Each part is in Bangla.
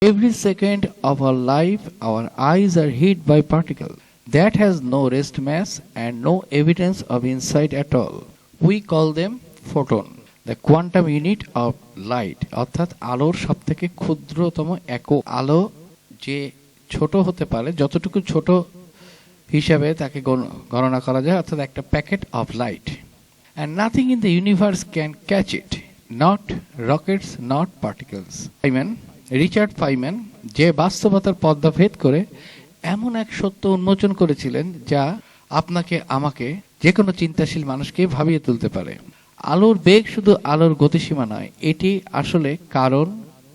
Every second of our life, our eyes are hit by particle that has no rest mass and no evidence of insight at all. We call them photon, the quantum unit of light. অর্থাৎ আলোর সবথেকে ক্ষুদ্রতম একক। আলো যে ছোট হতে পারে, যতটুকু ছোট হিসাবে তাকে গণনা করা যায়, অর্থাৎ একটা packet of light. And nothing in the universe can catch it, not rockets, not particles. Richard Feynman যে বাস্তবতার পর্দা ভেদ করে এমন এক সত্য উন্মোচন করেছিলেন যা আপনাকে আমাকে যে কোনো চিন্তাশীল মানুষকে ভাবিয়ে তুলতে পারে। আলোর বেগ শুধু আলোর গতিসীমা নয়, এটি আসলে কারণ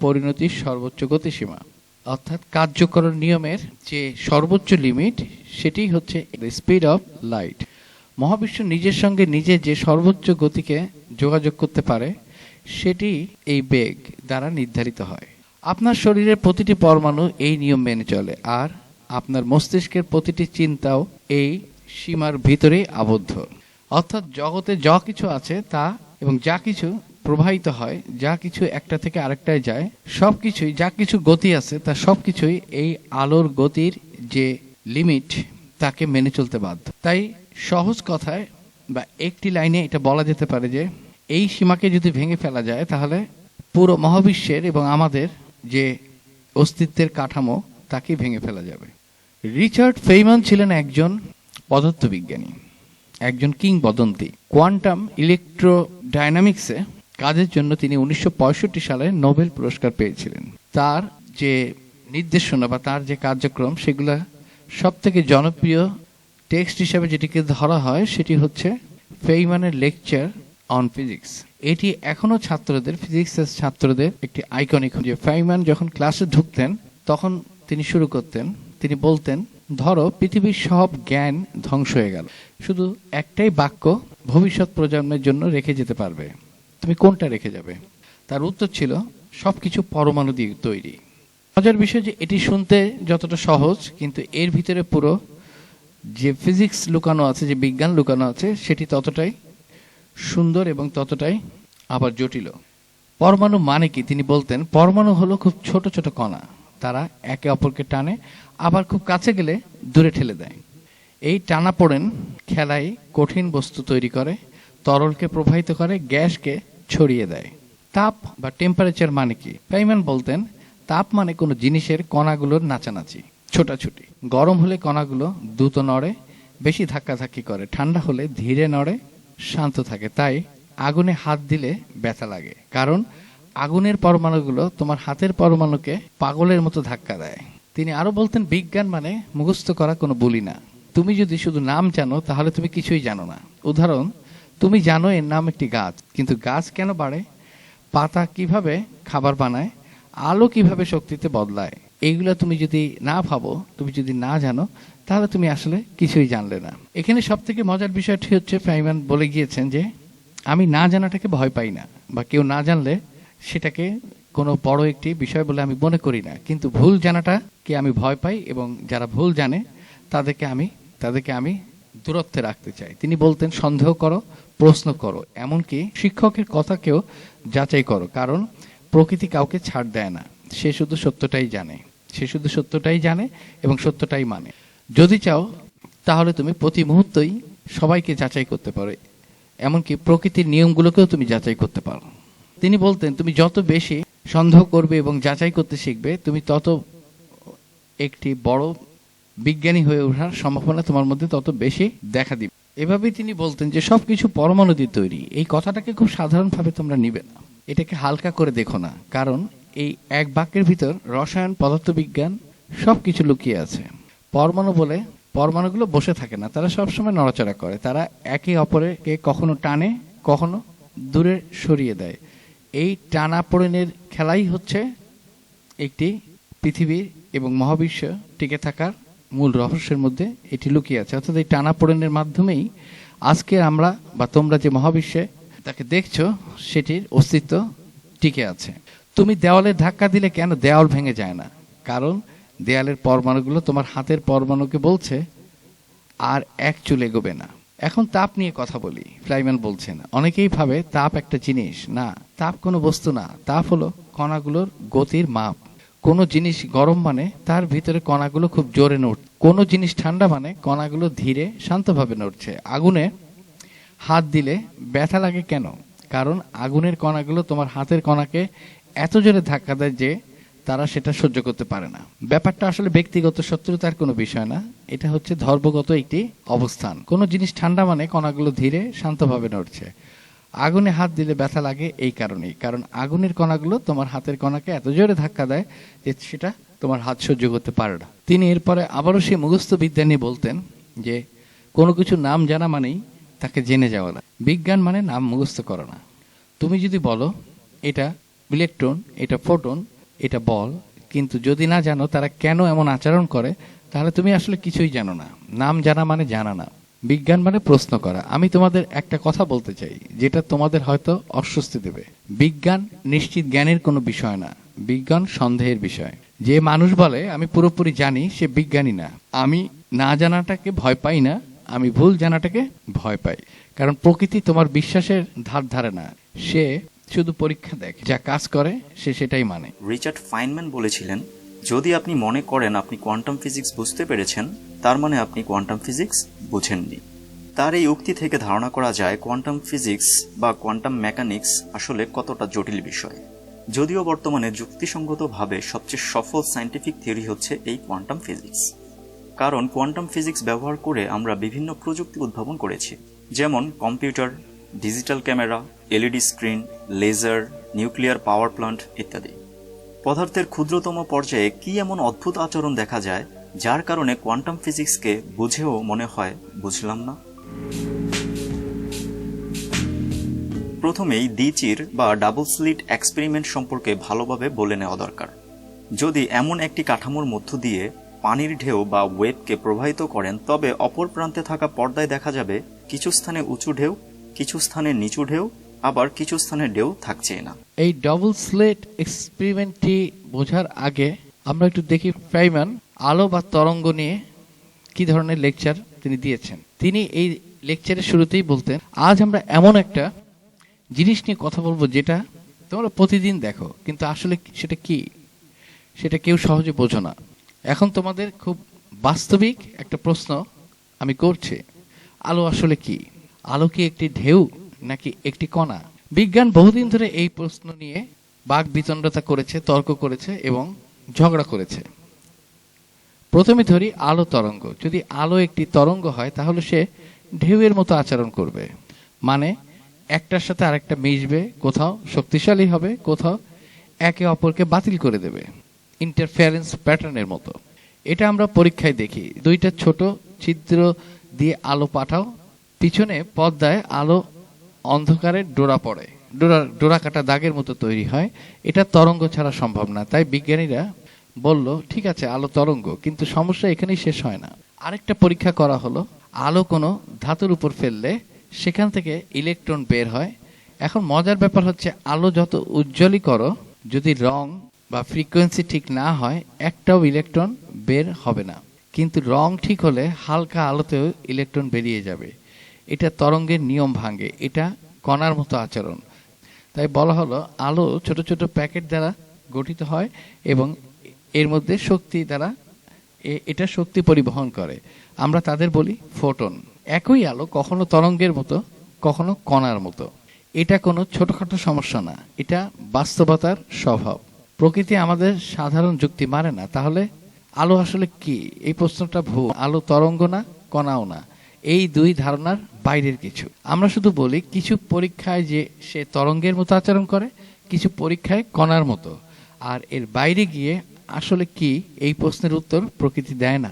পরিণতির সর্বোচ্চ গতিসীমা। অর্থাৎ কার্যকরণ নিয়মের যে সর্বোচ্চ লিমিট, সেটি হচ্ছে স্পিড অফ লাইট। মহাবিশ্ব নিজের সঙ্গে নিজে যে সর্বোচ্চ গতিকে যোগাযোগ করতে পারে, সেটি এই বেগ দ্বারা নির্ধারিত হয়। আপনার শরীরের প্রতিটি পরমাণু এই নিয়ম মেনে চলে, আর আপনার মস্তিষ্কের প্রতিটি চিন্তাও এই সীমার ভিতরেই আবদ্ধ। অর্থাৎ জগতে যা কিছু আছে তা, এবং যা কিছু প্রবাহিত হয়, যা কিছু একটা থেকে আরেকটায় যায়, সবকিছুই, যা কিছু গতি আছে তা সবকিছুই এই আলোর গতির যে লিমিট তাকে মেনে চলতে বাধ্য। তাই সহজ কথায় বা একটি লাইনে এটা বলা যেতে পারে যে এই সীমাকে যদি ভেঙে ফেলা যায়, তাহলে পুরো মহাবিশ্বের এবং আমাদের যে অস্তিত্বের কাঠামো তাকে ভেঙে ফেলা যাবে। রিচার্ড ফেইমান ছিলেন একজন পদার্থবিজ্ঞানী, একজন কিংবদন্তি। কোয়ান্টাম ইলেকট্রোডাইনামিক্সে কাজের জন্য তিনি 1965 সালে নোবেল পুরস্কার পেয়েছিলেন। তার যে নির্দেশনা বা তার যে কার্যক্রম, সেগুলা সব থেকে জনপ্রিয় টেক্সট হিসাবে যেটিকে ধরা হয় সেটি হচ্ছে ফেইমানের লেকচার অন ফিজিক্স। এটি এখনো ছাত্রদের, ফিজিক্সের ছাত্রদের একটি আইকনিক। যে ফেইমান যখন ক্লাসে ঢুকতেন তখন তিনি শুরু করতেন, তিনি বলতেন, ধরো পৃথিবীর সব জ্ঞান ধ্বংস হয়ে গেল, শুধু একটাই বাক্য ভবিষ্যৎ প্রজন্মের জন্য রেখে যেতে পারবে, তুমি কোনটা রেখে যাবে? তার উত্তর ছিল, সবকিছু পরমাণু দিয়ে তৈরি। মজার বিষয় যে এটি শুনতে যতটা সহজ, কিন্তু এর ভিতরে পুরো যে ফিজিক্স লুকানো আছে, যে বিজ্ঞান লুকানো আছে, সেটি ততটাই সুন্দর এবং ততটাই আবার জটিল। পরমাণু মানে কি? তিনি বলতেন, পরমাণু হলো খুব ছোট ছোট কণা, তারা একে অপরকে টানে, আবার খুব কাছে গেলে দূরে ঠেলে দেয়। এই টানাপোড়েন খেলায় কঠিন বস্তু তৈরি করে, তরলকে প্রবাহিত করে, গ্যাসকে ছড়িয়ে দেয়। তাপ বা টেম্পারেচার মানে কি? ফেইমান বলতেন, তাপ মানে কোনো জিনিসের কণাগুলোর নাচানাচি, ছোটাছুটি। গরম হলে কণাগুলো দ্রুত নড়ে, বেশি ধাক্কাধাক্কি করে, ঠান্ডা হলে ধীরে নড়ে, শান্ত থাকে। তাই আগুনে হাত দিলে ব্যথা লাগে, কারণ আগুনের পরমাণুগুলো তোমার হাতের পরমাণুকে পাগলের মতো ধাক্কা দেয়। তিনি আরো বলতেন, বিজ্ঞান মানে মুখস্থ করা কোনো বলি না। তুমি যদি শুধু নাম জানো, তাহলে তুমি কিছুই জানো না। উদাহরণ, তুমি জানো এর নাম একটি গাছ, কিন্তু গাছ কেন বাড়ে, পাতা কিভাবে খাবার বানায়, আলো কিভাবে শক্তিতে বদলায়, এইগুলো তুমি যদি না ভাবো, তুমি যদি না জানো, তাহলে তুমি আসলে কিছুই জানলে না। এখানে সব থেকে মজার বিষয়টি হচ্ছে, ফেইমান বলে গিয়েছেন যে আমি না জানাটাকে ভয় পাই না, বা কেউ না জানলে সেটাকে কোনো বড় একটি বিষয় বলে আমি মনে করি না, কিন্তু ভুল জানাটাকে আমি ভয় পাই, এবং যারা ভুল জানে তাদেরকে আমি দূরত্বে রাখতে চাই। তিনি বলতেন, সন্দেহ করো, প্রশ্ন করো, এমনকি শিক্ষকের কথাকেও যাচাই করো, কারণ প্রকৃতি কাউকে ছাড় দেয় না, সে শুধু সত্যটাই জানে এবং সত্যটাই মানে। যদি চাও তাহলে তুমি প্রতি মুহূর্তেই সবাইকে যাচাই করতে পারো, এমনকি প্রকৃতির নিয়মগুলোকেও তুমি যাচাই করতে পারো। তিনি বলতেন, তুমি যত বেশি সন্দেহ করবে এবং যাচাই করতে শিখবে, তুমি তত একটি বড় বিজ্ঞানী হয়ে ওঠার সম্ভাবনা তোমার মধ্যে তত বেশি দেখা দিবে। এভাবেই তিনি বলতেন যে সবকিছু পরমাণু দিয়ে তৈরি। এই কথাটাকে খুব সাধারণভাবে তোমরা নিবে না, এটাকে হালকা করে দেখো না, কারণ এই এক বাক্যের ভিতর রসায়ন, পদার্থবিজ্ঞান সবকিছু লুকিয়ে আছে। পরমাণু বলে পরমাণুগুলো বসে থাকে না, তারা সবসময় নড়াচড়া করে, তারা একে অপরকে কখনো টানে, কখনো দূরে সরিয়ে দেয়। এই টানাপোড়েনের খেলাই হচ্ছে একটি পৃথিবীর এবং মহাবিশ্ব টিকে থাকার মূল রহস্যের মধ্যে এটি লুকিয়ে আছে। অর্থাৎ এই টানাপোড়েনের মাধ্যমেই আজকে আমরা বা তোমরা যে মহাবিশ্বে তাকে দেখছো, সেটির অস্তিত্ব টিকে আছে। তুমি দেওয়ালে ধাক্কা দিলে কেন দেওয়াল ভেঙে যায় না? কারণ দেয়ালের পরমাণুগুলো তোমার হাতের পরমাণুকে বলছে আর এক চুল এগোবে না। এখন তাপ নিয়ে কথা বলি। ফেইমান বলছেন, অনেকেই ভাবে তাপ একটা জিনিস। না, তাপ কোনো বস্তু না, তাপ হলো কণাগুলোর গতির মাপ। কোনো জিনিস গরম মানে তার ভিতরে কণাগুলো খুব জোরে নড়ছে, কোনো জিনিস ঠান্ডা মানে কণাগুলো ধীরে শান্তভাবে নড়ছে। আগুনে হাত দিলে ব্যথা লাগে কেন? কারণ আগুনের কণাগুলো তোমার হাতের কণাকে এত জোরে ধাক্কা দেয় যে তারা সেটা সহ্য করতে পারে না। ব্যাপারটা আসলে ব্যক্তিগত শত্রুতার কোনো বিষয় না, এটা হচ্ছে ধর্মগত একটি অবস্থান। কোনো জিনিস ঠান্ডা মানে কণাগুলো ধীরে শান্তভাবে নড়ছে। আগুনে হাত দিলে ব্যথা লাগে এই কারণেই, কারণ আগুনের কণাগুলো তোমার হাতের কণাকে এত জোরে ধাক্কা দেয় যে সেটা তোমার হাত সহ্য করতে পারে না। তিনি এরপরে আবারও সেই মুখস্থ বিদ্যা নিয়ে বলতেন যে কোনো কিছু নাম জানা মানেই তাকে জেনে যাওয়া না, বিজ্ঞান মানে নাম মুখস্থ করা না। তুমি যদি বলো এটা ইলেকট্রন, এটা ফোটন, এটা বল, কিন্তু যদি না জানো তারা কেন এমন আচরণ করে, তাহলে তুমি আসলে কিছুই জানো না। নাম জানা মানে জানা না, বিজ্ঞান মানে প্রশ্ন করা। আমি তোমাদের একটা কথা বলতে চাই যেটা তোমাদের হয়তো অস্বস্তি দেবে। বিজ্ঞান নিশ্চিত জ্ঞানের কোনো বিষয় না, বিজ্ঞান সন্দেহের বিষয়। যে মানুষ বলে আমি পুরোপুরি জানি সে বিজ্ঞানী না। আমি না জানাটাকে ভয় পাই না, আমি ভুল জানাটাকে ভয় পাই। কারণ প্রকৃতি তোমার বিশ্বাসের ধার ধারে না, সে শুধু পরীক্ষা দেখে, যা কাজ করে সে সেটাই মানে। রিচার্ড ফাইনম্যান বলেছিলেন, যদি আপনি মনে করেন আপনি কোয়ান্টাম ফিজিক্স বুঝতে পেরেছেন, তার মানে আপনি কোয়ান্টাম ফিজিক্স বুঝেননি। তার এই উক্তি থেকে ধারণা করা যায় কোয়ান্টাম ফিজিক্স বা কোয়ান্টাম মেকানিক্স আসলে কতটা জটিল বিষয়। যদিও বর্তমানে যুক্তিসঙ্গতভাবে সবচেয়ে সফল সায়েন্টিফিক থিওরি হচ্ছে এই কোয়ান্টাম ফিজিক্স। কারণ কোয়ান্টাম ফিজিক্স ব্যবহার করে আমরা বিভিন্ন প্রযুক্তি উদ্ভাবন করেছি, যেমন computer, digital camera, LED screen, laser, nuclear power plant ইত্যাদি। পদার্থের ক্ষুদ্রতম পর্যায়ে কি এমন অদ্ভুত আচরণ দেখা যায় যার কারণে কোয়ান্টাম ফিজিক্সকে বুঝেও মনে হয় বুঝলাম না। প্রথমেই দ্বিচির বা ডাবল স্লিট এক্সপেরিমেন্ট সম্পর্কে ভালোভাবে বলে নেওয়া দরকার। যদি এমন একটি কাঠামোর মধ্য দিয়ে পানির ঢেউ বা ওয়েবকে প্রবাহিত করেন, তবে অপর প্রান্তে থাকা পর্দায় দেখা যাবে কিছু স্থানে উঁচু ঢেউ, কিছু স্থানে নিচু ঢেউ, আবার কিছু স্থানে ঢেউ থাকছেই না। এই ডবল স্লিট এক্সপেরিমেন্টটি বোঝার আগে আমরা একটু দেখি ফাইনম্যান আলো বা তরঙ্গ নিয়ে কি ধরনের লেকচার তিনি দিয়েছেন। তিনি এই লেকচারের শুরুতেই বলতেন, আজ আমরা এমন একটা জিনিস নিয়ে কথা বলবো যেটা তোমরা প্রতিদিন দেখো, কিন্তু আসলে সেটা কি সেটা কেউ সহজে বোঝো না। এখন তোমাদের খুব বাস্তবিক একটা প্রশ্ন আমি করছি, আলো আসলে কি? আলো কি একটি ঢেউ নাকি একটি কণা? বিজ্ঞান বহুদিন ধরে এই প্রশ্ন নিয়ে বাক বিতণ্ডতা করেছে, তর্ক করেছে এবং ঝগড়া করেছে। প্রথমে ধরি আলো তরঙ্গ। যদি আলো একটি তরঙ্গ হয় তাহলে সে ঢেউয়ের মতো আচরণ করবে, মানে একটার সাথে আরেকটা মিশবে, কোথাও শক্তিশালী হবে, কোথাও একে অপরকে বাতিল করে দেবে, ইন্টারফারেন্স প্যাটার্নের মতো। এটা আমরা পরীক্ষায় দেখি। দুইটা ছোট ছিদ্র দিয়ে আলো পাঠাও, পিছনে পর্দায় আলো অন্ধকারে ডোরা পড়ে, ডোরা কাটা দাগের মতো তৈরি হয়। এটা তরঙ্গ ছাড়া সম্ভব না। তাই বিজ্ঞানীরা বলল ঠিক আছে আলো তরঙ্গ, কিন্তু সমস্যা এখানেই শেষ হয় না। আরেকটা পরীক্ষা করা হলো, আলো কোনো ধাতুর উপর ফেললে সেখান থেকে ইলেকট্রন বের হয়। এখন মজার ব্যাপার হচ্ছে আলো যত উজ্জ্বলই করো, যদি রং বা ফ্রিকোয়েন্সি ঠিক না হয় একটাও ইলেকট্রন বের হবে না। কিন্তু রং ঠিক হলে হালকা আলোতেও ইলেকট্রন বেরিয়ে যাবে। এটা তরঙ্গের নিয়ম ভাঙে, এটা কণার মতো আচরণ। তাই বলা হলো আলো ছোট ছোট প্যাকেট দ্বারা গঠিত হয় এবং এর মধ্যে শক্তি দ্বারা এটা শক্তি পরিবহন করে। আমরা তাদের বলি ফোটন। একই আলো কখনো তরঙ্গের মতো, কখনো কণার মতো। এটা কোনো ছোটখাটো সমস্যা না, এটা বাস্তবতার স্বভাব। প্রকৃতি আমাদের সাধারণ যুক্তি মানে না। তাহলে আলো আসলে কি? এই প্রশ্নটা ভুল। আলো তরঙ্গ না, কণাও না, এই দুই ধারণার বাইরের কিছু। আমরা শুধু বলি কিছু পরীক্ষায় যে সে তরঙ্গের মতো আচরণ করে, কিছু পরীক্ষায় কণার মতো। আর এর বাইরে গিয়ে আসলে কি, এই প্রশ্নের উত্তর প্রকৃতি দেয় না।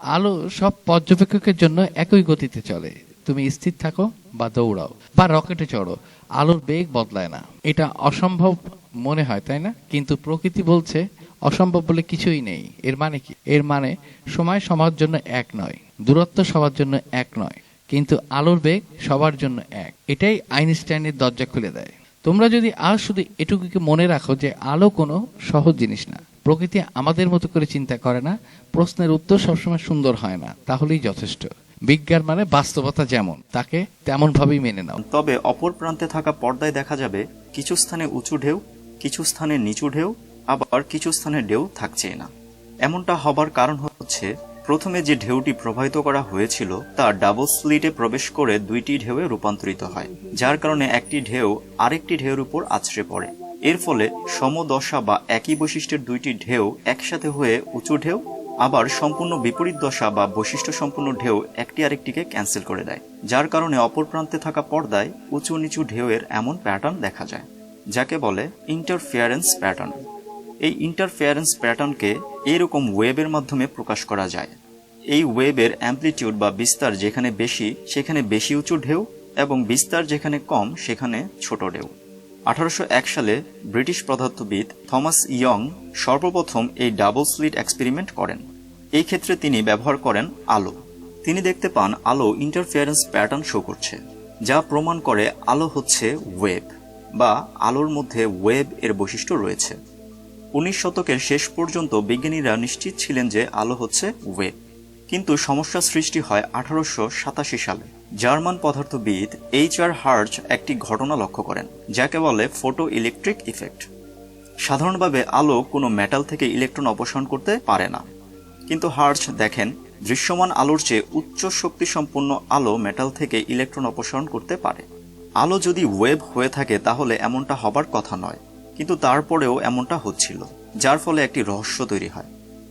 আলো সব পর্যবেক্ষকের জন্য একই গতিতে চলে। তুমি স্থির থাকো বা দৌড়াও বা রকেটে চড়ো, আলোর বেগ বদলায় না। এটা অসম্ভব মনে হয়, তাই না? কিন্তু প্রকৃতি বলছে অসম্ভব বলে কিছুই নেই। এর মানে কি? এর মানে সময় সবার জন্য এক নয়, দূরত্ব সবার জন্য এক নয়, কিন্তু আলোর বেগ সবার জন্য এক। এটাই আইনস্টাইনের দরজা খুলে দেয়। তোমরা যদি আজ শুধু এটুকুকে মনে রাখো যে আলো কোনো সহজ জিনিস না, প্রকৃতি আমাদের মতো করে চিন্তা করে না, প্রশ্নের উত্তর সবসময় সুন্দর হয় না, তাহলেই যথেষ্ট। বিজ্ঞান মানে বাস্তবতা যেমন, তাকে তেমন ভাবেই মেনে নাও। তবে অপর প্রান্তে থাকা পর্দায় দেখা যাবে কিছু স্থানে উঁচু ঢেউ, কিছু স্থানে নিচু ঢেউ, আবার কিছু স্থানে ঢেউ থাকছেই না। এমনটা হবার কারণ হচ্ছে প্রথমে যে ঢেউটি প্রবাহিত করা হয়েছিল তা ডাবল স্লিটে প্রবেশ করে দুইটি ঢেউয়ে রূপান্তরিত হয়, যার কারণে একটি ঢেউ আরেকটি ঢেউয়ের উপর আছড়ে পড়ে। এর ফলে সমদশা বা একই বৈশিষ্ট্যের দুইটি ঢেউ একসাথে হয়ে উঁচু ঢেউ, আবার সম্পূর্ণ বিপরীত দশা বা বৈশিষ্ট্য সম্পূর্ণ ঢেউ একটি আরেকটিকে ক্যান্সেল করে দেয়, যার কারণে অপর প্রান্তে থাকা পর্দায় উঁচু নিচু ঢেউয়ের এমন প্যাটার্ন দেখা যায়, যাকে বলে ইন্টারফিয়ারেন্স প্যাটার্ন। এই ইন্টারফিয়ারেন্স প্যাটার্নকে এরকম ওয়েবের মাধ্যমে প্রকাশ করা যায়। এই ওয়েবের অ্যাম্পলিটিউড বা বিস্তার যেখানে বেশি সেখানে বেশি উঁচু ঢেউ, এবং বিস্তার যেখানে কম সেখানে ছোট ঢেউ। 1801 সালে ব্রিটিশ পদার্থবিদ থমাস ইয়ং সর্বপ্রথম এই ডাবল স্লিট এক্সপেরিমেন্ট করেন। এই ক্ষেত্রে তিনি ব্যবহার করেন আলো। তিনি দেখতে পান আলো ইন্টারফিয়ারেন্স প্যাটার্ন শো করছে, যা প্রমাণ করে আলো হচ্ছে ওয়েব, বা আলোর মধ্যে ওয়েব এর বৈশিষ্ট্য রয়েছে। 19 শতকের শেষ পর্যন্ত বিজ্ঞানীরা নিশ্চিত ছিলেন যে আলো হচ্ছে ওয়েব, কিন্তু সমস্যা সৃষ্টি হয় 1887 সালে। জার্মান পদার্থবিদ HR হার্জ একটি ঘটনা লক্ষ্য করেন, যাকে বলে ফটো ইলেকট্রিক ইফেক্ট। সাধারণভাবে আলো কোনো মেটাল থেকে ইলেকট্রন অপসারণ করতে পারে না, কিন্তু হার্জ দেখেন দৃশ্যমান আলোর চেয়ে উচ্চ শক্তি সম্পন্ন আলো মেটাল থেকে ইলেকট্রন অপসারণ করতে পারে। আলো যদি ওয়েব হয়ে থাকে তাহলে এমনটা হবার কথা নয়, কিন্তু তারপরেও এমনটা হচ্ছিল, যার ফলে একটি রহস্য তৈরি হয়।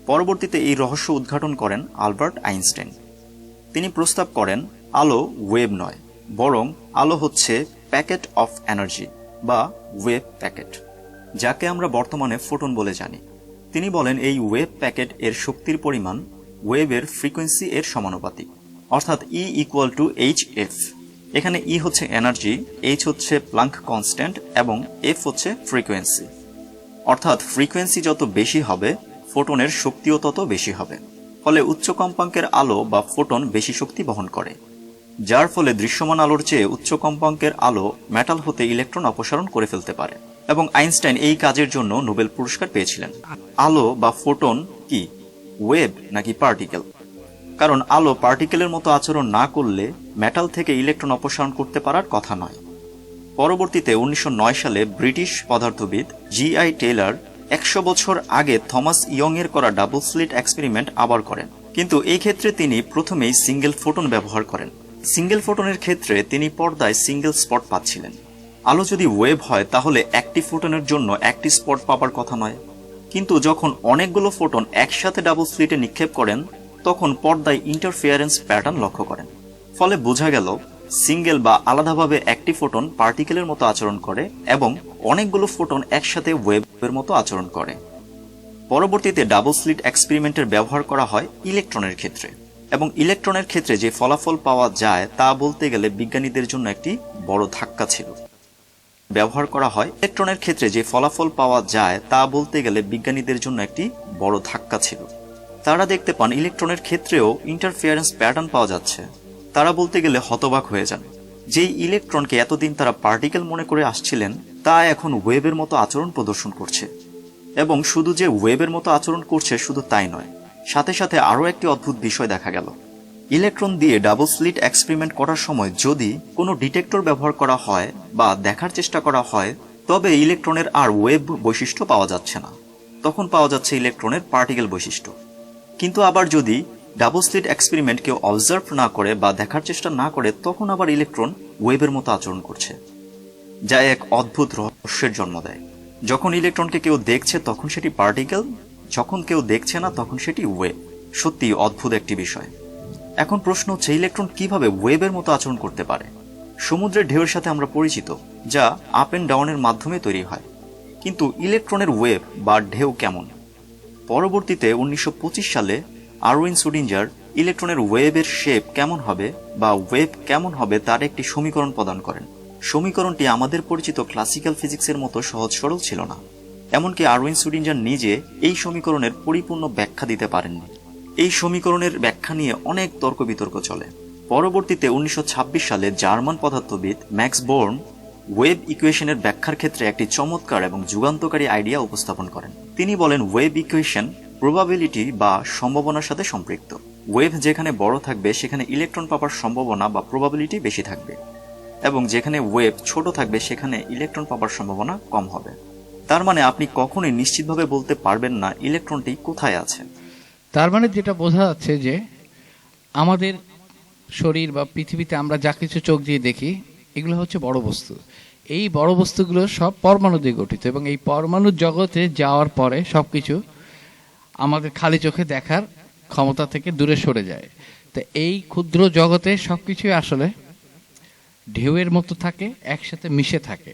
পরবর্তীতে এই রহস্য উদ্ঘাটন করেন আলবার্ট আইনস্টাইন। তিনি প্রস্তাব করেন আলো ওয়েব নয়, বরং আলো হচ্ছে প্যাকেট অফ এনার্জি বা ওয়েব প্যাকেট, যাকে আমরা বর্তমানে ফোটন বলে জানি। তিনি বলেন এই ওয়েব প্যাকেট এর শক্তির পরিমাণ ওয়েবের ফ্রিকোয়েন্সি এর সমানুপাতিক, অর্থাৎ E=hf। এখানে E হচ্ছে এনার্জি, H হচ্ছে প্লাঙ্ক কনস্ট্যান্ট এবং F হচ্ছে ফ্রিকোয়েন্সি। অর্থাৎ ফ্রিকোয়েন্সি যত বেশি হবে ফোটনের শক্তিও তত বেশি হবে। ফলে উচ্চ কম্পাঙ্কের আলো বা ফোটন বেশি শক্তি বহন করে, যার ফলে দৃশ্যমান আলোর চেয়ে উচ্চ কম্পাঙ্কের আলো মেটাল হতে ইলেকট্রন অপসারণ করে ফেলতে পারে, এবং আইনস্টাইন এই কাজের জন্য নোবেল পুরস্কার পেয়েছিলেন। আলো বা ফোটন কি, ওয়েব নাকি পার্টিকেল? কারণ আলো পার্টিকেলের মতো আচরণ না করলে মেটাল থেকে ইলেকট্রন অপসারণ করতে পারার কথা নয়। পরবর্তীতে 1909 সালে ব্রিটিশ পদার্থবিদ GI টেইলর 100 বছর আগে থমাস ইয়ং এর করা ডাবল স্লিট এক্সপেরিমেন্ট আবার করেন, কিন্তু এই ক্ষেত্রে তিনি প্রথমেই সিঙ্গেল ফোটন ব্যবহার করেন। সিঙ্গেল ফোটনের ক্ষেত্রে তিনি পর্দায় সিঙ্গেল স্পট পাচ্ছিলেন। আলো যদি ওয়েভ হয় তাহলে একটি ফোটনের জন্য একটি স্পট পাবার কথা নয়, কিন্তু যখন অনেকগুলো ফোটন একসাথে ডাবল স্লিটে নিক্ষেপ করেন তখন পর্দায় ইন্টারফিয়ারেন্স প্যাটার্ন লক্ষ্য করেন। ফলে বোঝা গেল সিঙ্গেল বা আলাদাভাবে একটি ফোটন পার্টিকেলের মতো আচরণ করে এবং অনেকগুলো ফোটন একসাথে ওয়েবের মতো আচরণ করে। পরবর্তীতে ডাবল স্লিট এক্সপেরিমেন্টের ব্যবহার করা হয় ইলেকট্রনের ক্ষেত্রে, এবং ইলেকট্রনের ক্ষেত্রে যে ফলাফল পাওয়া যায় তা বলতে গেলে বিজ্ঞানীদের জন্য একটি বড় ধাক্কা ছিল। ব্যবহার করা হয় ইলেকট্রনের ক্ষেত্রে যে ফলাফল পাওয়া যায় তা বলতে গেলে বিজ্ঞানীদের জন্য একটি বড় ধাক্কা ছিল। তারা দেখতে পান ইলেকট্রনের ক্ষেত্রেও ইন্টারফিয়ারেন্স প্যাটার্ন পাওয়া যাচ্ছে। তারা বলতে গেলে হতবাক হয়ে যান। যেই ইলেকট্রনকে এতদিন তারা পার্টিকেল মনে করে আসছিলেন তা এখন ওয়েবের মতো আচরণ প্রদর্শন করছে, এবং শুধু যে ওয়েবের মতো আচরণ করছে শুধু তাই নয়, সাথে সাথে আরও একটি অদ্ভুত বিষয় দেখা গেল। ইলেকট্রন দিয়ে ডাবল স্লিট এক্সপেরিমেন্ট করার সময় যদি কোনো ডিটেক্টর ব্যবহার করা হয় বা দেখার চেষ্টা করা হয় তবে ইলেকট্রনের আর ওয়েব বৈশিষ্ট্য পাওয়া যাচ্ছে না, তখন পাওয়া যাচ্ছে ইলেকট্রনের পার্টিকেল বৈশিষ্ট্য। কিন্তু আবার যদি ডাবল স্লিট এক্সপেরিমেন্ট কেউ অবজার্ভ না করে বা দেখার চেষ্টা না করে তখন আবার ইলেকট্রন ওয়েবের মতো আচরণ করছে, যা এক অদ্ভুত রহস্যের জন্ম দেয়। যখন ইলেকট্রনকে কেউ দেখছে তখন সেটি পার্টিকেল, যখন কেউ দেখছে না তখন সেটি ওয়েব। সত্যি অদ্ভুত একটি বিষয়। এখন প্রশ্ন হচ্ছে ইলেকট্রন কিভাবে ওয়েবের মতো আচরণ করতে পারে? সমুদ্রের ঢেউয়ের সাথে আমরা পরিচিত, যা আপ এন্ড ডাউনের মাধ্যমে তৈরি হয়, কিন্তু ইলেকট্রনের ওয়েব বা ঢেউ কেমন? পরবর্তীতে 1925 সালে আরউইন শুডিঞ্জার ইলেকট্রনের ওয়েবের শেপ কেমন হবে বা ওয়েব কেমন হবে তার একটি সমীকরণ প্রদান করেন। সমীকরণটি আমাদের পরিচিত ক্লাসিক্যাল ফিজিক্সের মতো সহজ সরল ছিল না, এমনকি আরউইন শুডিঞ্জার নিজে এই সমীকরণের পরিপূর্ণ ব্যাখ্যা দিতে পারেননি। এই সমীকরণের ব্যাখ্যা নিয়ে অনেক তর্ক বিতর্ক চলে। পরবর্তীতে 1926 সালে জার্মান পদার্থবিদ ম্যাক্স বোর্ন ওয়েব ইকুয়েশনের ব্যাখ্যার ক্ষেত্রে একটি চমৎকার এবং যুগান্তকারী আইডিয়া উপস্থাপন করেন। তিনি বলেন ওয়েব ইকুয়েশন প্রবাবিলিটি বা সম্ভাবনার সাথে সম্পৃক্ত। ওয়েভ যেখানে বড় থাকবে সেখানে ইলেকট্রন পাওয়ার সম্ভাবনা বা প্রবাবিলিটি বেশি থাকবে, এবং যেখানে ওয়েভ ছোট থাকবে সেখানে ইলেকট্রন পাওয়ার সম্ভাবনা কম হবে। তার মানে আপনি কখনোই নিশ্চিতভাবে বলতে পারবেন না ইলেকট্রনটি কোথায় আছে। তার মানে যেটা বোঝা যাচ্ছে যে আমাদের শরীর বা পৃথিবীতে আমরা যা কিছু চোখ দিয়ে দেখি এগুলো হচ্ছে বড় বস্তু। এই বড় বস্তুগুলো সব পরমাণু দিয়ে গঠিত এবং এই পরমাণুর জগতে যাওয়ার পরে সবকিছু আমাদের খালি চোখে দেখার ক্ষমতা থেকে দূরে সরে যায়। তো এই ক্ষুদ্র জগতে সবকিছুই আসলে ঢেউয়ের মতো থাকে, একসাথে মিশে থাকে।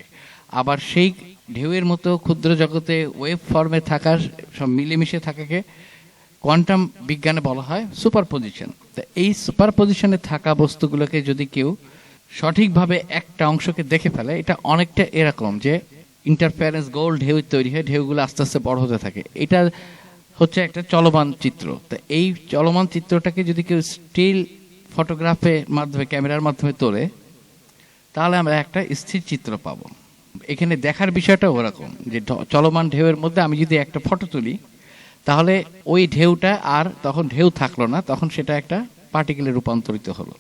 আবার সেই ঢেউয়ের মতো ক্ষুদ্র জগতে ওয়েভ ফর্মে থাকার সব মিলেমিশে থাকাকে কোয়ান্টাম বিজ্ঞানে বলা হয় সুপারপজিশন। তো এই সুপারপজিশনে থাকা বস্তুগুলোকে যদি কেউ সঠিকভাবে একটা অংশকে দেখে ফেলে, এটা অনেকটা এরকম যে ইন্টারফারেন্স গোল ঢেউ তৈরি হয়, ঢেউগুলো আস্তে আস্তে বড় হতে থাকে। এটা হচ্ছে একটা চলমান চিত্র। তো এই চলমান চিত্রটাকে যদি কেউ স্টিল ফটোগ্রাফের মাধ্যমে, ক্যামেরার মাধ্যমে তোলে, তাহলে আমরা একটা স্থির চিত্র পাবো। এখানে দেখার বিষয়টা ওরকম যে চলমান ঢেউয়ের মধ্যে আমি যদি একটা ফটো তুলি, তাহলে ওই ঢেউটা আর তখন ঢেউ থাকলো না, তখন সেটা একটা পার্টিকেলে রূপান্তরিত হলো।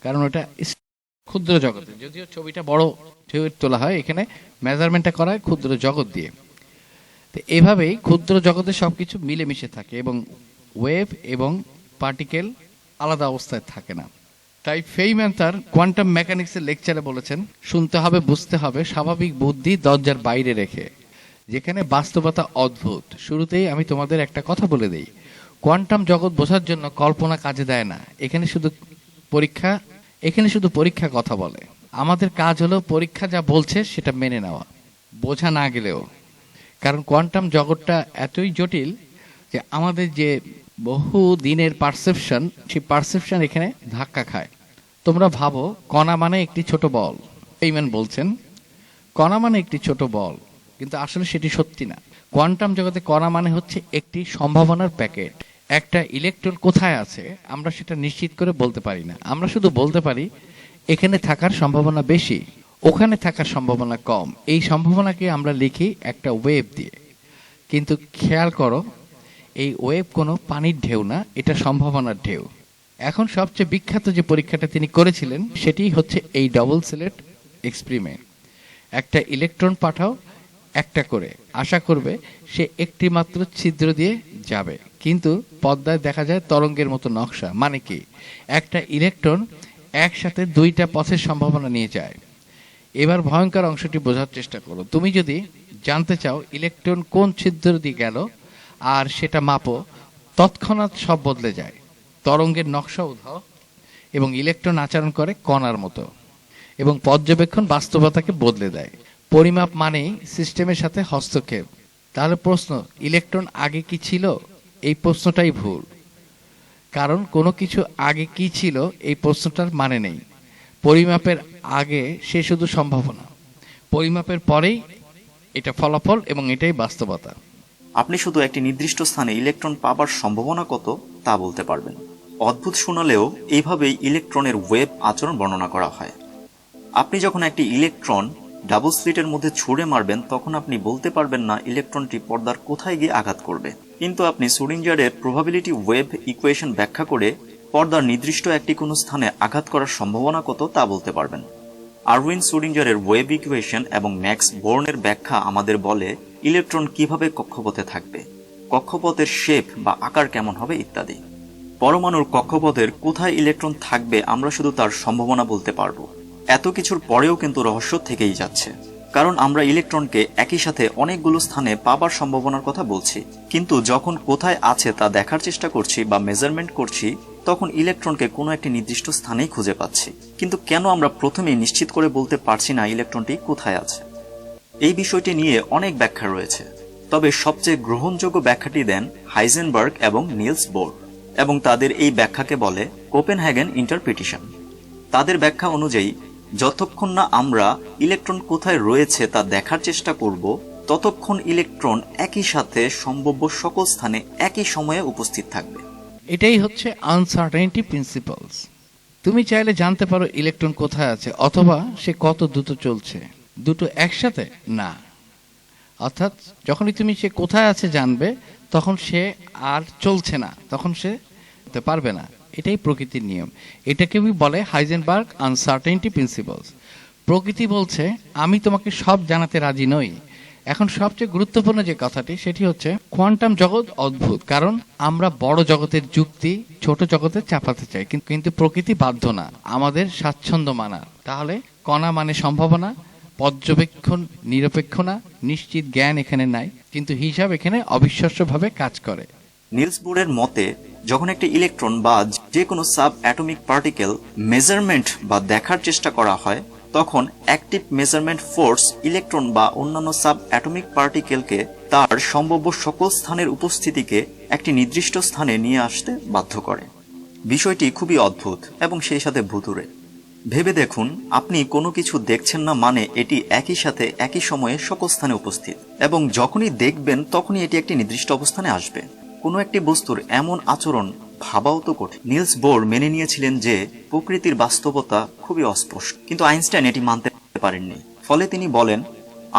কারণ ওটা ক্ষুদ্র জগতে, যদিও ছবিটা বড় ঢেউয়ের তোলা হয়, এখানে মেজারমেন্টটা করা হয় ক্ষুদ্র জগৎ দিয়ে। তো এভাবেই ক্ষুদ্র জগতে সবকিছু মিলেমিশে থাকে এবং ওয়েভ এবং পার্টিকেল আলাদা অবস্থায় থাকে না। তাই ফেইম্যান তার কোয়ান্টাম মেকানিক্সের লেকচারে বলেছেন, শুনতে হবে, বুঝতে হবে, স্বাভাবিক বুদ্ধি দরজার বাইরে রেখে, যেখানে বাস্তবতা অদ্ভুত। শুরুতেই আমি তোমাদের একটা কথা বলে দেই, কোয়ান্টাম জগৎ বোঝার জন্য কল্পনা কাজে দেয় না। এখানে শুধু পরীক্ষা কথা বলে। আমাদের কাজ হলো পরীক্ষা যা বলছে সেটা মেনে নেওয়া, বোঝা না গেলেও। কারণ কোয়ান্টাম জগৎটা এতই জটিল যে আমাদের যে বহু দিনের পারসেপশন, সেই পারসেপশন এখানে ধাক্কা খায়। তোমরা ভাবো কণা মানে একটি ছোট বল। ফেইম্যান বলছেন কণা মানে একটি ছোট বল, কিন্তু আসলে সেটি সত্যি না। কোয়ান্টাম জগতে কণা মানে হচ্ছে একটি সম্ভাবনার প্যাকেট। একটা ইলেকট্রন কোথায় আছে আমরা সেটা নিশ্চিত করে বলতে পারি না। আমরা শুধু বলতে পারি এখানে থাকার সম্ভাবনা বেশি, ওখানে থাকার সম্ভাবনা কম। এই সম্ভাবনাকে আমরা লিখি একটা ওয়েভ দিয়ে। কিন্তু খেয়াল করো, এই ওয়েভ কোনো পানির ঢেউ না, এটা সম্ভাবনার ঢেউ। এখন সবচেয়ে বিখ্যাত যে পরীক্ষাটা তিনি করেছিলেন সেটি হচ্ছে এই ডবল স্লিট এক্সপেরিমেন্ট। একটা ইলেকট্রন পাঠাও একটা করে, আশা করবে সে একটি মাত্র ছিদ্র দিয়ে যাবে, কিন্তু পর্দায় দেখা যায় তরঙ্গের মতো নকশা। মানে কি, একটা ইলেকট্রন একসাথে দুইটা পথের সম্ভাবনা নিয়ে যায়। এবার ভয়ঙ্কর অংশটি বোঝার চেষ্টা করো। তুমি যদি জানতে চাও ইলেকট্রন কোন ছিদ্র দিয়ে গেল আর সেটা মাপো, তৎক্ষণাৎ সব বদলে যায়। তরঙ্গের নকশা উধাও এবং ইলেকট্রন আচরণ করে কণার মতো, এবং পর্যবেক্ষণ বাস্তবতাকে বদলে দেয়। পরিমাপ মানেই সিস্টেমের সাথে হস্তক্ষেপ। তাহলে প্রশ্ন, ইলেকট্রন আগে কি ছিল? এই প্রশ্নটাই ভুল। কারণ কোনো কিছু আগে কি ছিল এই প্রশ্নটার মানে নেই। পরিমাপের আগে সে শুধু সম্ভাবনা, পরিমাপের পরেই এটা ফলাফল এবং এটাই বাস্তবতা। আপনি শুধু একটি নির্দিষ্ট স্থানে ইলেকট্রন পাবার সম্ভাবনা কত তা বলতে পারবেন। অদ্ভুত শোনালেও এইভাবেই ইলেকট্রনের ওয়েভ আচরণ বর্ণনা করা হয়। আপনি যখন একটি ইলেকট্রন ডাবল স্লিটের মধ্যে ছুঁড়ে মারবেন, তখন আপনি বলতে পারবেন না ইলেকট্রনটি পর্দার কোথায় গিয়ে আঘাত করবে। কিন্তু আপনি শ্রোডিঞ্জারের প্রবাবিলিটি ওয়েভ ইকুয়েশন ব্যাখ্যা করে পর্দার নির্দিষ্ট একটি কোনো স্থানে আঘাত করার সম্ভাবনা কত তা বলতে পারবেন। আরউইন শ্রোডিঞ্জারের ওয়েভ ইকুয়েশন এবং ম্যাক্স বোর্নের ব্যাখ্যা আমাদের বলে ইলেকট্রন কিভাবে কক্ষপথে থাকবে, কক্ষপথের শেপ বা আকার কেমন হবে ইত্যাদি। পরমাণুর কক্ষপথের কোথায় ইলেকট্রন থাকবে আমরা শুধু তার সম্ভাবনা বলতে পারবো। এত কিছুর পরেও কিন্তু রহস্য থেকেই যাচ্ছে, কারণ আমরা ইলেকট্রনকে একই সাথে অনেকগুলো স্থানে পাবার সম্ভাবনার কথা বলছি, কিন্তু যখন কোথায় আছে তা দেখার চেষ্টা করছি বা মেজারমেন্ট করছি, তখন ইলেকট্রনকে কোনো একটি নির্দিষ্ট স্থানেই খুঁজে পাচ্ছি। কিন্তু কেন আমরা প্রথমেই নিশ্চিত করে বলতে পারছি না ইলেকট্রনটি কোথায় আছে? এই বিষয়টি নিয়ে অনেক ব্যাখ্যা রয়েছে, তবে সবচেয়ে গ্রহণযোগ্য ব্যাখ্যাটি দেন হাইজেনবার্গ এবং নিলস বোর, এবং তাদের এই ব্যাখ্যাকে বলে কোপেনহেগেন ইন্টারপ্রিটেশন। তাদের ব্যাখ্যা অনুযায়ী যতক্ষণ না আমরা ইলেকট্রন কোথায় রয়েছে তা দেখার চেষ্টা করব, ততক্ষণ ইলেকট্রন একই সাথে সম্ভাব্য সকল স্থানে একই সময়ে উপস্থিত থাকবে। এটাই হচ্ছে আনসার্টেনিটি প্রিন্সিপালস। তুমি চাইলে জানতে পারো ইলেকট্রন কোথায় আছে, অথবা সে কত দ্রুত চলছে। দুটো একসাথে না। অর্থাৎ যখনই তুমি সে কোথায় আছে জানবে, তখন সে আর চলছে না, তখন সে হতে পারবে না। এটাই প্রকৃতির নিয়ম। এটাকে বলে হাইজেনবার্গ আনসার্টেনিটি প্রিন্সিপালস। প্রকৃতি বলছে আমি তোমাকে সব জানাতে রাজি নই, এখন সবচেয়ে গুরুত্বপূর্ণ যে কথাটি সেটি হচ্ছে কোয়ান্টাম জগৎ অদ্ভুত, কারণ আমরা বড় জগতের যুক্তি ছোট জগতে চাপাতে চাই, কিন্তু প্রকৃতি বাধ্য না আমাদের স্বাচ্ছন্দ্য মানার। তাহলে কণা মানে সম্ভাবনা, পর্যবেক্ষণ নিরপেক্ষ না, নিশ্চিত জ্ঞান এখানে নাই, কিন্তু হিসাব এখানে অবিশ্বাস্যভাবে কাজ করে। নিলস বোরের মতে যখন একটি ইলেকট্রন বা যে কোনো সাব অ্যাটমিক পার্টিকেল মেজারমেন্ট বা দেখার চেষ্টা করা হয়, তখন অ্যাক্টিভ মেজারমেন্ট ফোর্স ইলেকট্রন বা অন্যান্য সাব অ্যাটমিক পার্টিকেলকে তার সম্ভাব্য সকল স্থানের উপস্থিতিকে একটি নির্দিষ্ট স্থানে নিয়ে আসতে বাধ্য করে। বিষয়টি খুবই অদ্ভুত এবং সেই সাথে ভুতুড়ে। ভেবে দেখুন, আপনি কোনো কিছু দেখছেন না মানে এটি একই সাথে একই সময়ে সকল স্থানে উপস্থিত, এবং যখনই দেখবেন তখনই এটি একটি নির্দিষ্ট অবস্থানে আসবে। কোনো একটি বস্তুর এমন আচরণ ভাবাও তো কঠিন। নিলস বোর মেনে নিয়েছিলেন যে প্রকৃতির বাস্তবতা খুবই অস্পষ্ট, কিন্তু আইনস্টাইন এটি মানতে পারেননি। ফলে তিনি বলেন,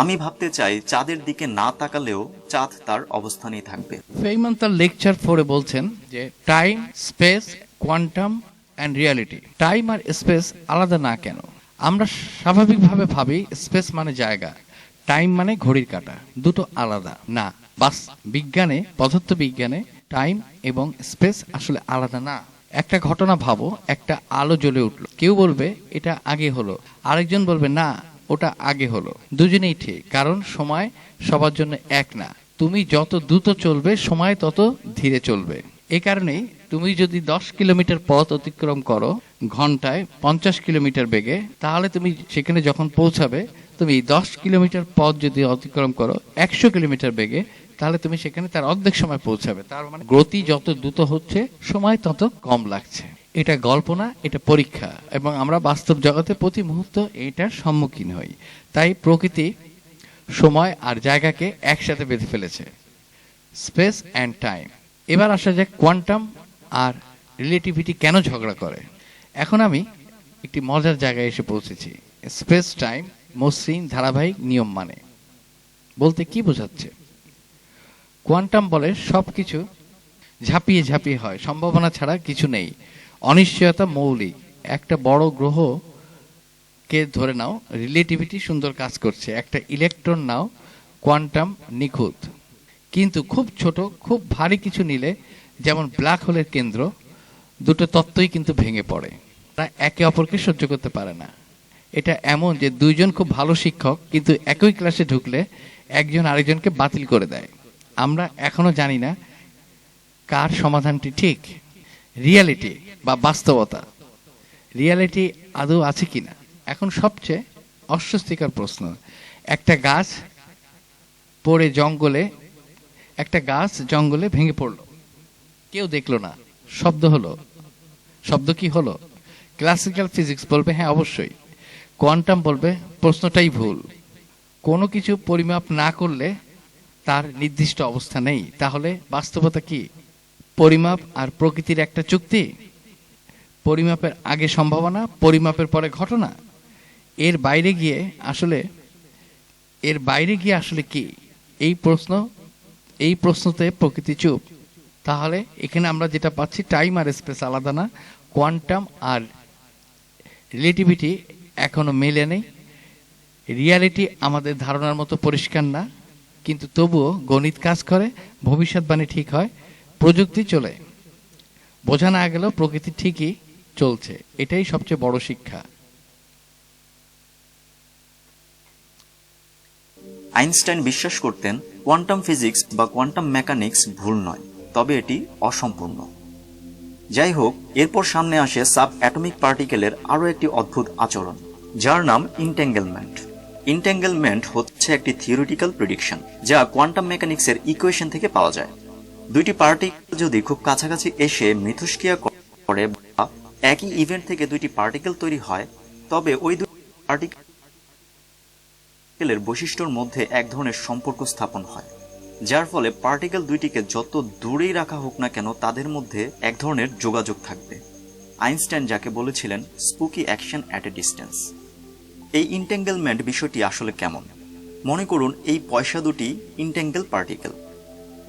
আমি ভাবতে চাই চাঁদের দিকে না তাকালেও চাঁদ তার অবস্থানেই থাকবে। ফেইমান তার লেকচার 4-এ বলছেন যে time, space, quantum and reality. Time আর স্পেস আলাদা না কেন? আমরা স্বাভাবিকভাবে ভাবি স্পেস মানে জায়গা, টাইম মানে ঘড়ির কাঁটা, দুটো আলাদা না। বাস বিজ্ঞানে, পদার্থবিজ্ঞানে টাইম এবং স্পেস আসলে আলাদা না। একটা ঘটনা ভাবো, একটা আলো জ্বলে উঠলো, কেউ বলবে এটা আগে হলো, আরেকজন বলবে না ওটা আগে হলো। দুজনেই ঠিক, কারণ সময় সবার জন্য এক না। তুমি যত দ্রুত চলবে সময় তত ধীরে চলবে। এই কারণেই তুমি যদি 10 কিলোমিটার পথ অতিক্রম করো ঘন্টায় 50 কিলোমিটার বেগে, তাহলে তুমি সেখানে যখন পৌঁছাবে, তুমি 10 কিলোমিটার পথ যদি অতিক্রম করো 100 কিলোমিটার বেগে, তাহলে তুমি সেখানে তার অর্ধেক সময় পৌঁছাবে। তার মানে গতি যত দ্রুত হচ্ছে সময় তত কম লাগছে। এটা গল্প না, এটা পরীক্ষা, এবং আমরা বাস্তব জগতে প্রতি মুহূর্ত এটার সম্মুখীন হই। তাই প্রকৃতি সময় আর জায়গাকে একসাথে বেঁধে ফেলেছে, স্পেস অ্যান্ড টাইম। এবার আসা যাক কোয়ান্টাম আর রিলেটিভিটি কেন ঝগড়া করে। এখন আমি একটি মজার জায়গায় এসে পৌঁছেছি। স্পেস টাইম মসৃণ ধারাবাহিক নিয়ম মানে বলতে কি বোঝাচ্ছে? কোয়ান্টাম বলে সবকিছু ঝাঁপিয়ে ঝাঁপিয়ে হয়, সম্ভাবনা ছাড়া কিছু নেই, অনিশ্চয়তা মৌলিক। একটা বড় গ্রহ কে ধরে নাও, রিলেটিভিটি সুন্দর কাজ করছে। একটা ইলেকট্রন নাও, কোয়ান্টাম নিখুঁত। কিন্তু খুব ছোট, খুব ভারী কিছু নিলে, যেমন ব্ল্যাক হোলের কেন্দ্র, দুটো তত্ত্বই কিন্তু ভেঙে পড়ে, তারা একে অপরকে সহ্য করতে পারে না। এটা এমন যে দুইজন খুব ভালো শিক্ষক কিন্তু একই ক্লাসে ঢুকলে একজন আরেকজনকে বাতিল করে দেয়। আমরা এখনো জানি না কার সমাধানটি ঠিক। রিয়ালিটি বা বাস্তবতা, রিয়ালিটি আদৌ আছে কিনা এখন সবচেয়ে অস্বস্তিকর প্রশ্ন। একটা গাছ জঙ্গলে ভেঙে পড়লো, কেউ দেখলো না, শব্দ হলো। শব্দ কি হলো? ক্লাসিক্যাল ফিজিক্স বলবে হ্যাঁ অবশ্যই, কোয়ান্টাম বলবে প্রশ্নটাই ভুল। কোনো কিছু পরিমাপ না করলে তার নির্দিষ্ট অবস্থা নেই। তাহলে বাস্তবতা কি? পরিমাপ আর প্রকৃতির একটা চুক্তি? পরিমাপের আগে সম্ভাবনা, পরিমাপের পরে ঘটনা? এর বাইরে গিয়ে আসলে কি? এই প্রশ্নতে প্রকৃতি চুপ। তাহলে এখানে আমরা যেটা পাচ্ছি, টাইম আর স্পেস আলাদা না, কোয়ান্টাম আর রিলেটিভিটি এখনো মেলে নেই। রিয়ালিটি আমাদের ধারণার মতো পরিষ্কার না, কিন্তু তবুও গণিত কাজ করে, ভবিষ্যৎবাণী ঠিক হয়, প্রযুক্তি চলে। বোঝা না গেলেও প্রকৃতি ঠিকই চলছে। এটাই সবচেয়ে বড় শিক্ষা। আইনস্টাইন বিশ্বাস করতেন কোয়ান্টাম ফিজিক্স বা কোয়ান্টাম মেকানিক্স ভুল নয়, তবে এটি অসম্পূর্ণ। যাই হোক, এরপর সামনে আসে সাব অ্যাটমিক পার্টিকেলের আরও একটি অদ্ভুত আচরণ, যার নাম ইন্টেঙ্গেলমেন্ট। ইন্টেঙ্গেলমেন্ট হচ্ছে একটি থিওরিটিক্যাল প্রেডিকশন যা কোয়ান্টাম মেকানিক্সের ইকুয়েশন থেকে পাওয়া যায়। দুইটি পার্টিকেল যদি খুব কাছাকাছি এসে মিথস্ক্রিয়া করে বা একই ইভেন্ট থেকে দুইটি পার্টিকেল তৈরি হয়, তবে ওই দুই পার্টিকেলের বৈশিষ্ট্যের মধ্যে এক ধরনের সম্পর্ক স্থাপন হয়, যার ফলে পার্টিকেল দুইটিকে যত দূরেই রাখা হোক না কেন তাদের মধ্যে এক ধরনের যোগাযোগ থাকবে। আইনস্টাইন যাকে বলেছিলেন spooky action at a distance. এই ইন্টেঙ্গেলমেন্ট বিষয়টি আসলে কেমন? মনে করুন এই পয়সা দুটি ইন্টেঙ্গেল পার্টিকেল।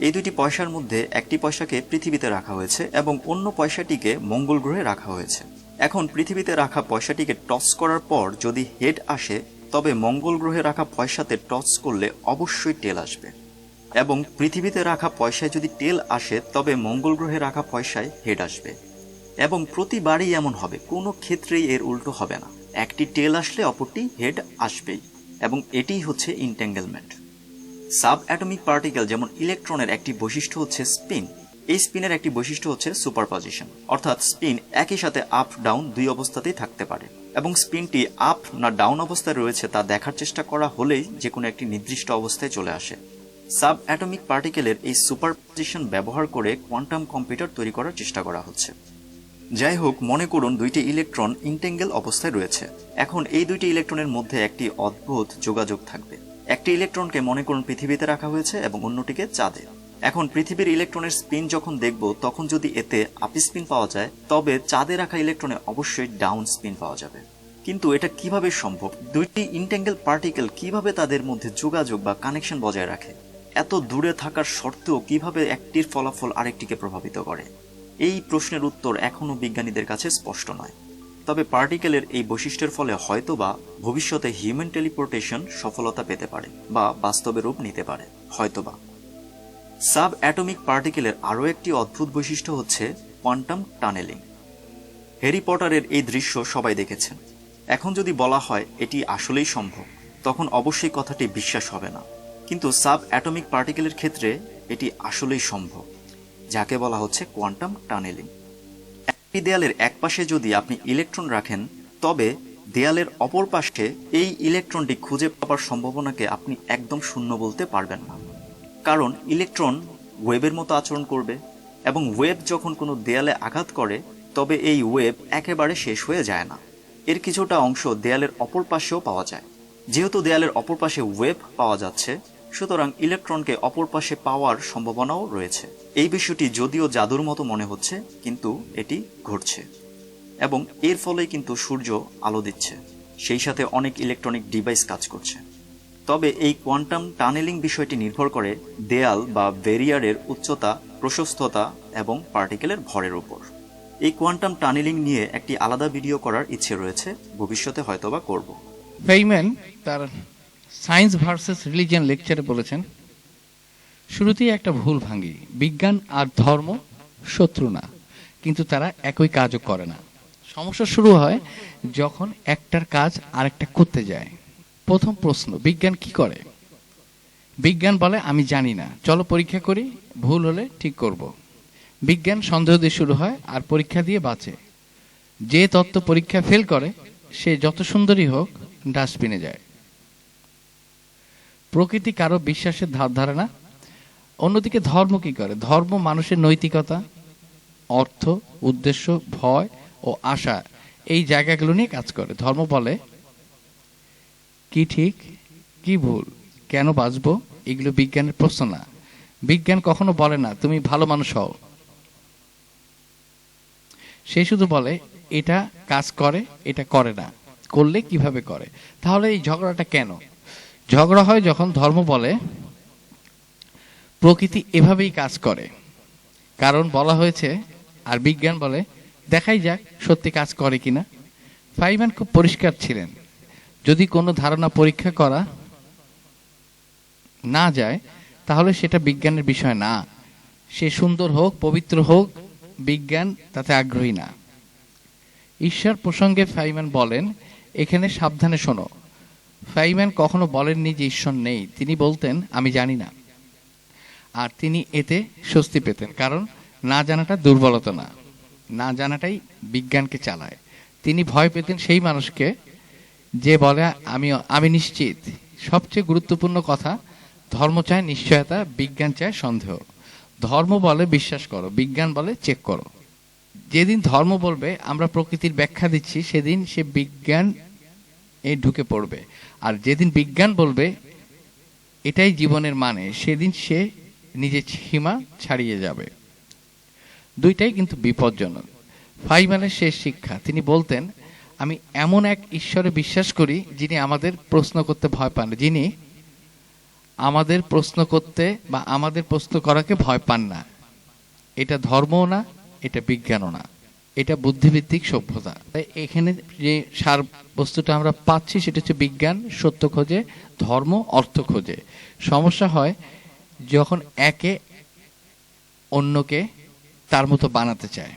এই দুটি পয়সার মধ্যে একটি পয়সাকে পৃথিবীতে রাখা হয়েছে এবং অন্য পয়সাটিকে মঙ্গল গ্রহে রাখা হয়েছে। এখন পৃথিবীতে রাখা পয়সাটিকে টস করার পর যদি হেড আসে, তবে মঙ্গল গ্রহে রাখা পয়সাতে টস করলে অবশ্যই টেল আসবে, এবং পৃথিবীতে রাখা পয়সায় যদি টেল আসে তবে মঙ্গল গ্রহে রাখা পয়সায় হেড আসবে, এবং প্রতিবারই এমন হবে, কোনো ক্ষেত্রেই এর উল্টো হবে না। একটি টেল আসলে অপরটি হেড আসবেই, এবং এটিই হচ্ছে ইন্টেঙ্গেলমেন্ট। সাব অ্যাটমিক পার্টিকেল যেমন ইলেকট্রনের একটি বৈশিষ্ট্য হচ্ছে স্পিন, এই স্পিনের একটি বৈশিষ্ট্য হচ্ছে সুপারপজিশন, অর্থাৎ স্পিন একই সাথে আপ ডাউন দুই অবস্থাতেই থাকতে পারে, এবং স্পিনটি আপ না ডাউন অবস্থায় রয়েছে তা দেখার চেষ্টা করা হলেই যে কোনো একটি নির্দিষ্ট অবস্থায় চলে আসে। সাব অ্যাটমিক পার্টিকেলের এই সুপারপজিশন ব্যবহার করে কোয়ান্টাম কম্পিউটার তৈরি করার চেষ্টা করা হচ্ছে। যাই হোক, মনে করুন দুইটি ইলেকট্রন ইন্টেঙ্গেল অবস্থায় রয়েছে। এখন এই দুইটি ইলেকট্রনের মধ্যে একটি অদ্ভুত যোগাযোগ থাকবে। একটি ইলেকট্রনকে মনে করুন পৃথিবীতে রাখা হয়েছে এবং অন্যটিকে চাঁদে। এখন পৃথিবীর ইলেকট্রনের স্পিন যখন দেখব, তখন যদি এতে আপ স্পিন পাওয়া যায়, তবে চাঁদে রাখা ইলেকট্রনে অবশ্যই ডাউন স্পিন পাওয়া যাবে। কিন্তু এটা কিভাবে সম্ভব? দুইটি ইন্টেঙ্গেল পার্টিকেল কিভাবে তাদের মধ্যে যোগাযোগ বা কানেকশন বজায় রাখে? এত দূরে থাকার সত্ত্বেও কিভাবে একটির ফলাফল আরেকটিকে প্রভাবিত করে? এই প্রশ্নের উত্তর এখনও বিজ্ঞানীদের কাছে স্পষ্ট নয়। তবে পার্টিকেলের এই বৈশিষ্ট্যের ফলে হয়তোবা ভবিষ্যতে হিউম্যান টেলিপোর্টেশন সফলতা পেতে পারে বা বাস্তবে রূপ নিতে পারে, হয়তোবা। সাব অ্যাটমিক পার্টিকেলের আরও একটি অদ্ভুত বৈশিষ্ট্য হচ্ছে কোয়ান্টাম টানেলিং। হ্যারি পটারের এই দৃশ্য সবাই দেখেছেন। এখন যদি বলা হয় এটি আসলেই সম্ভব, তখন অবশ্যই কথাটি বিশ্বাস হবে না। কিন্তু সাব অ্যাটমিক পার্টিকেলের ক্ষেত্রে এটি আসলেই সম্ভব, যাকে বলা হচ্ছে কোয়ান্টাম টানেলিং। একটি দেয়ালের এক পাশে যদি আপনি ইলেকট্রন রাখেন, তবে দেয়ালের অপর পাশে এই ইলেকট্রনটি খুঁজে পাওয়ার সম্ভাবনাকে আপনি একদম শূন্য বলতে পারবেন না। কারণ ইলেকট্রন ওয়েবের মতো আচরণ করবে, এবং ওয়েব যখন কোনো দেয়ালে আঘাত করে, তবে এই ওয়েব একেবারে শেষ হয়ে যায় না। এর কিছুটা অংশ দেয়ালের অপর পাশেও পাওয়া যায়। যেহেতু দেয়ালের অপর পাশে ওয়েব পাওয়া যাচ্ছে, সুতরাং ইলেকট্রনকে অপর পাশে পাওয়ার সম্ভাবনাও রয়েছে। এই বিষয়টি যদিও জাদুর মতো মনে হচ্ছে, কিন্তু এটি ঘটছে, এবং এর ফলেই কিন্তু সূর্য আলো দিচ্ছে, সেই সাথে অনেক ইলেকট্রনিক ডিভাইস কাজ করছে। তবে এই কোয়ান্টাম টানেলিং বিষয়টি নির্ভর করে দেয়াল বা ব্যারিয়ারের উচ্চতা, প্রশস্ততা এবং পার্টিকেলের ভরের উপর। এই কোয়ান্টাম টানেলিং নিয়ে একটি আলাদা ভিডিও করার ইচ্ছে রয়েছে, ভবিষ্যতে হয়তোবা করব। ফেইম্যান তার সায়েন্স ভার্সেস রিলিজিয়ন লেকচারে বলেছেন, শুরুতেই একটা ভুল ভাঙি, বিজ্ঞান আর ধর্ম শত্রু না, কিন্তু তারা একই কাজও করে না। সমস্যা শুরু হয় যখন একটার কাজ আরেকটা করতে যায়। প্রথম প্রশ্ন, বিজ্ঞান কি করে? বিজ্ঞান বলে আমি জানি না, চলো পরীক্ষা করি, ভুল হলে ঠিক করব। বিজ্ঞান সন্দেহ দিয়ে শুরু হয় আর পরীক্ষা দিয়ে বাঁচে। যে তত্ত্ব পরীক্ষা ফেল করে সে যত সুন্দরই হোক ডাস্টবিনে যায়। প্রকৃতি কারো বিশ্বাসের ধার ধারে না। অন্যদিকে ধর্ম কি করে? ধর্ম মানুষের নৈতিকতা, অর্থ, উদ্দেশ্য, ভয় ও আশা, এই জায়গাগুলো নিয়ে কাজ করে। ধর্ম বলে কি ঠিক কি ভুল, কেন বাঁচবো, এগুলো বিজ্ঞানের প্রশ্ন না। বিজ্ঞান কখনো বলে না তুমি ভালো মানুষ হও, সে শুধু বলে এটা কাজ করে, এটা করে না, করলে কিভাবে করে। তাহলে এই ঝগড়াটা কেন? ঝগড়া হয় যখন ধর্ম বলে প্রকৃতি এভাবেই কাজ করে, কারণ বলা হয়েছে, আর বিজ্ঞান বলে দেখাই যাক সত্যি কাজ করে কিনা। ফাইম্যান খুব পরিষ্কার ছিলেন, যদি কোনো ধারণা পরীক্ষা করা না যায় তাহলে সেটা বিজ্ঞানের বিষয় না। সে সুন্দর হোক, পবিত্র হোক, বিজ্ঞান তাতে আগ্রহী না। ঈশ্বর প্রসঙ্গে ফাইম্যান বলেন, এখানে সাবধানে শোনো। ফাইম্যান কখনো বলেননি যে ঈশ্বর নেই, তিনি বলতেন আমি জানি না, আর তিনি এতে স্বস্তি পেতেন, কারণ না জানাটা দুর্বলতা না, না জানাটাই বিজ্ঞানকে চালায়। তিনি ভয় পেতেন সেই মানুষকে যে বলে আমি নিশ্চিত। সবচেয়ে গুরুত্বপূর্ণ কথা, ধর্ম চায় নিশ্চয়তা, বিজ্ঞান চায় সন্দেহ। ধর্ম বলে বিশ্বাস করো, বিজ্ঞান বলে চেক করো। যেদিন ধর্ম বলবে আমরা প্রকৃতির ব্যাখ্যা দিচ্ছি, সেদিন সে বিজ্ঞান এ ঢুকে পড়বে, আর যেদিন বিজ্ঞান বলবে এটাই জীবনের মানে, সেদিন সে নিজের সীমা ছাড়িয়ে যাবে। দুইটাই কিন্তু বিপজ্জনক। ফাইম্যানের শেষ শিক্ষা, তিনি বলতেন আমি এমন এক ঈশ্বরে বিশ্বাস করি যিনি আমাদের প্রশ্ন করতে ভয় পান, যিনি আমাদের প্রশ্ন করতে বা আমাদের প্রশ্ন করাকে ভয় পান না। এটা ধর্মও না, এটা বিজ্ঞানও না, এটা বুদ্ধিভিত্তিক সভ্যতা। তাই এখানে যে সার বস্তুটা আমরা পাচ্ছি সেটা হচ্ছে বিজ্ঞান সত্য খোঁজে, ধর্ম অর্থ খোঁজে। সমস্যা হয় যখন একে অন্যকে তার মতো বানাতে চায়।